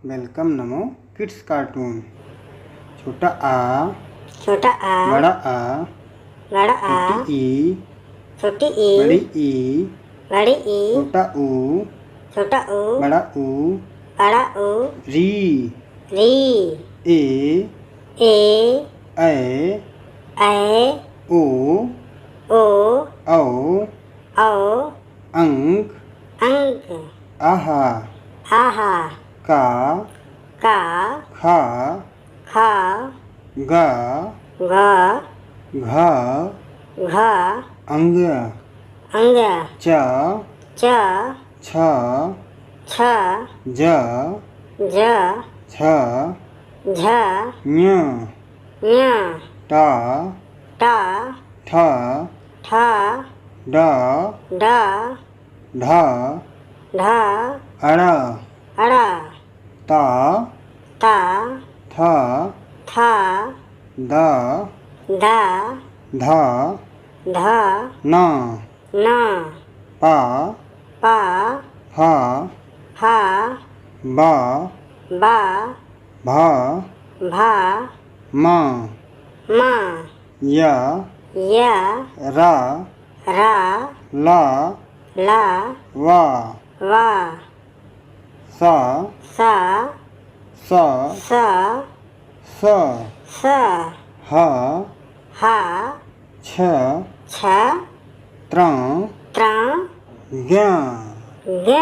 Welcome नमो kids cartoon. छोटा आ बड़ा आ छोटी छोटी ई बड़ी ई छोटा ऊ छोटा ऊ बड़ा ऊ री री ए ए ऐ ओ ओ औ औ अंक आहा आहा का का खा खा गा घ घा घ अंग च च छ छ ज ज छ झ ञ ञ टा टा ठ ठ ड ड ढ ढ अड़ अड़ ता ता थ थ द ध ध ध न न पा प फ फ ब ब भ भ म म य य र र ल ल व व स स स स स स ह ह छ छ त्र त्र ज्ञ ज्ञ